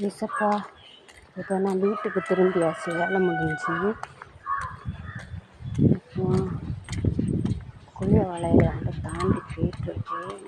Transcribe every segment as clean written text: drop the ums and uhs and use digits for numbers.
ஏசப்பா, இப்போ நான் வீட்டுக்கு திரும்பியாச்சு, வேலை முடிஞ்சு. இப்போ குளிய வளையலாண்டு தாண்டி போயிட்டுருக்கேன்.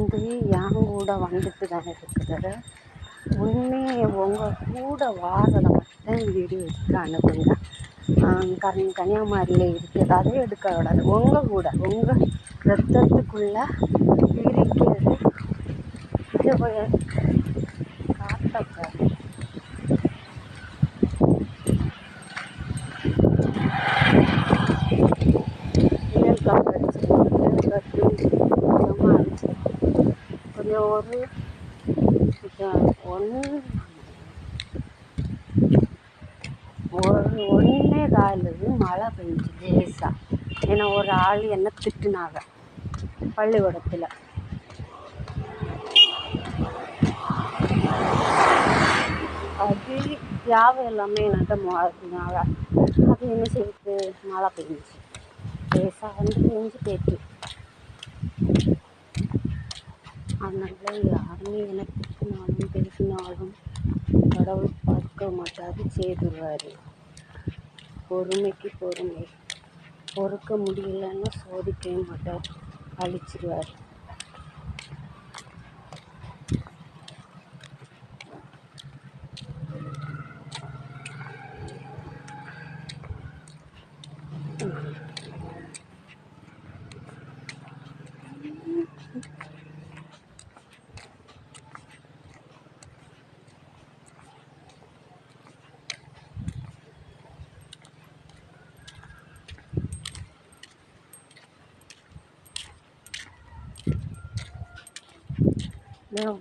இது என் கூட வந்துட்டு தான் இருக்குது. ஒன்றே உங்கள் கூட வாரதை மட்டும் வீடியோ எடுத்து அனுப்புங்க. கன்னியாகுமரியில் இருக்குது, அதே எடுக்க விடாது. உங்கள் கூட உங்கள் ரத்தத்துக்குள்ளே இருக்கிறது இது காத்தப்ப புயல் காற்று அடிச்சு கொஞ்சமாக அடிச்சு கொஞ்சம் ஒன்றே காலுக்கு மழை பெஞ்சு லேசாக. ஏன்னா ஒரு ஆள் என்ன திட்டுனாங்க பள்ளிக்கூடத்தில். அது யாவை எல்லாமே நட்டமாதினால அது என்ன செய்யுது, மழை பெஞ்சிச்சு லேசாக பெஞ்சு போயிட்டு. அதனால யாருமே என்ன திட்டினாலும் பேசினாலும் கடவுள் பார்க்க மாட்டாரு, செய்துருவார். பொறுமைக்கு பொறுமை, பொறுக்க முடியலன்னு சோதிக்கவே மாட்டார், அழிச்சிடுவார்.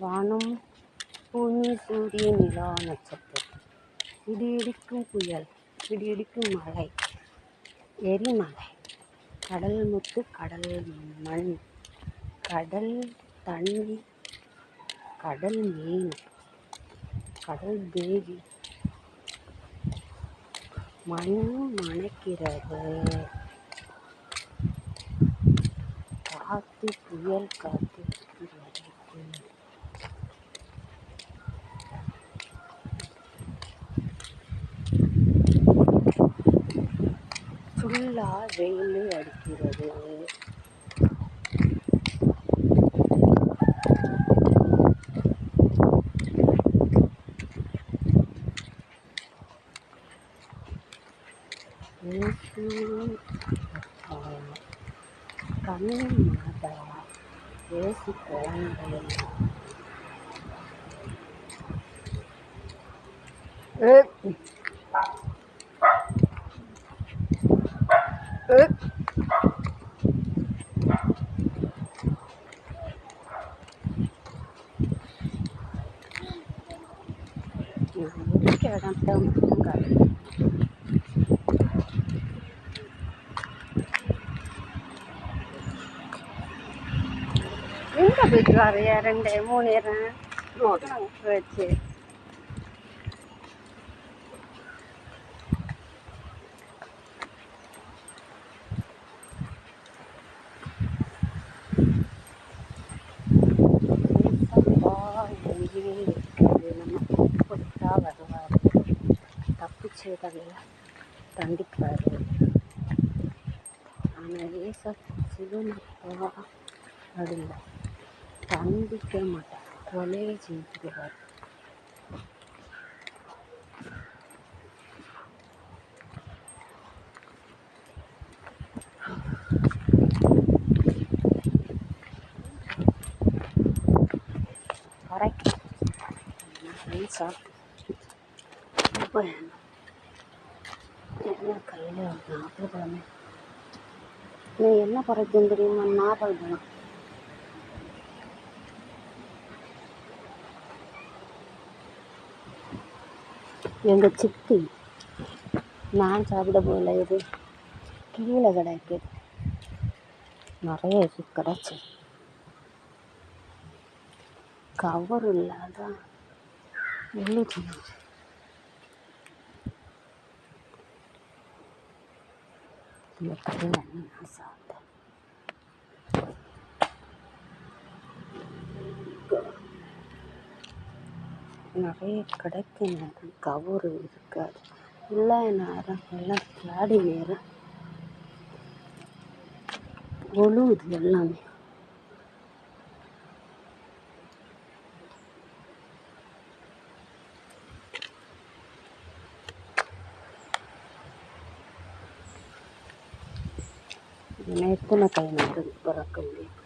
வானம், பூமி, சூரியன், நிலா, நட்சத்திரம், இடியடிக்கும் புயல், இடியடிக்கும் மழை, எரிமலை, கடல் முத்து, கடல் மண், கடல் தண்ணி, கடல் மீன், கடல் தேவி, மண் மணக்கிறது, காற்று புயல் காற்று ஃபுல்லா வெயில் அடிக்கிறது. கண்ணு மாதா ஏசு குழந்தை இடத்த மட்டும் காட்டு. எங்கே போயிட்டு வரையா 2 3 வச்சு நம்ம கொடுத்தா வருவார், தப்பு செய்தெல்லாம் தண்டிப்பார். ஆனால் சிவனப்பா அப்படில்ல, தண்டிக்க மாட்டார், கொலையை செஞ்சுடுவார். கரெக்ட். சாப்பிட்டு என் கையில் நாற்பது பழமே நீ என்ன பறக்கும் தெரியுமா? நாற்பது பழம். எங்கள் சித்தி நான் சாப்பிட போகல, இது கீழே கிடைக்கு நிறைய கிடச்சி கவர் இல்லாத எழுதணும். இந்த கையில் நான் சாப்பிட்டேன். நிறைய கிடைக்க நேரம் கவர் இருக்காது, இல்லை நேரம் எல்லாம் பிளாடி நேரம் ஒழுகுது எல்லாமே. எத்தனை கை நேரம் பறக்க முடியும்?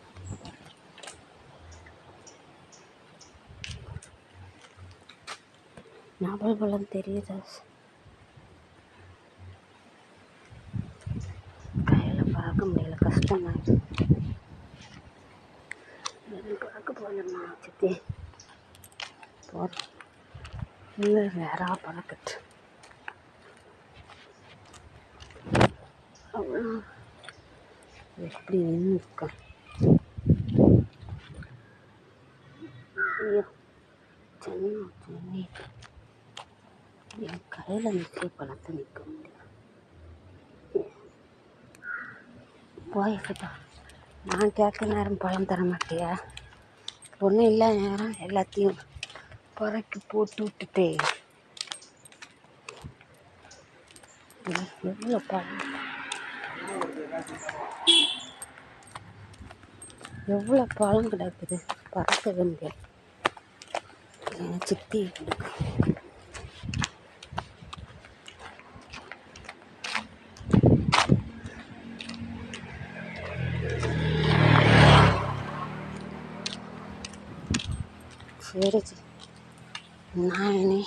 நாவல் பழம் தெரியுதா? கையில் பறக்க முடியல, கஷ்டமாக பறக்க போகலம்மா சித்தி போகிற இல்லை வேறா பறக்கட்டு அவ்வளோ எப்படி நின்று இருக்கா? ஐயோ சென்னை என் கையில் நிற்க பழத்தை நிற்க முடியும். போய்கிட்டா நான் கேட்க நேரம் பழம் தர மாட்டியா? ஒன்றும் இல்லை நேரம் எல்லாத்தையும் புறக்கி போட்டு விட்டுட்டே. எவ்வளோ பழம், எவ்வளோ பழம் கிடக்குது, பறக்கவே முடியாது. என் சித்தி சரி நான் இனி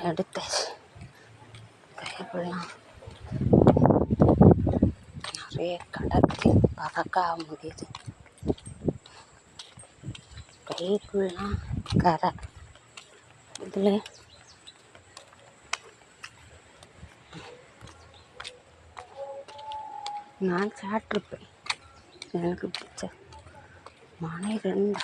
எடுத்தாச்சு. கைக்குள்ளலாம் நிறைய கடத்தி பறக்க முடியுது. கைக்குள்ளலாம் கரை இதில் நான் சாப்பிட்ருப்பேன். எனக்கு பிடிச்ச மணி 2.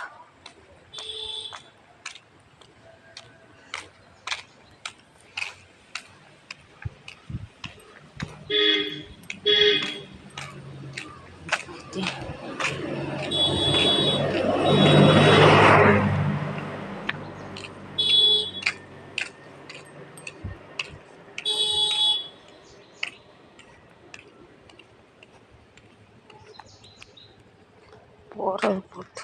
போகிறது போட்டு